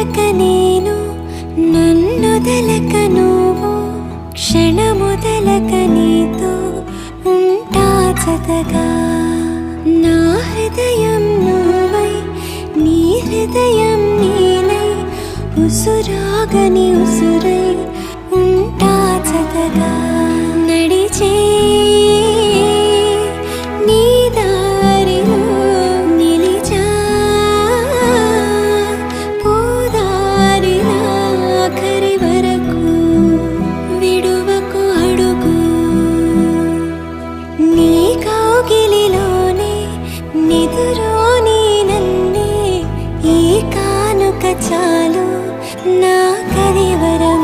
వదలక నేను నన్నొదలక నువ్వు క్షణమొదలక నీతో ఉంటా జతగా నా హృదయం నువ్వై నీ హృదయం నేనై ఉసురాగని ఉసురై ఉంటా జతగా నడిచే నీ దారిలో నిలిచా పోదారిలా ఆఖరి వరకు విడువకు అడుగు నీ కౌగిలిలోనే నిదురోని నన్నే ఈ కానుక చాలు నా కరివరం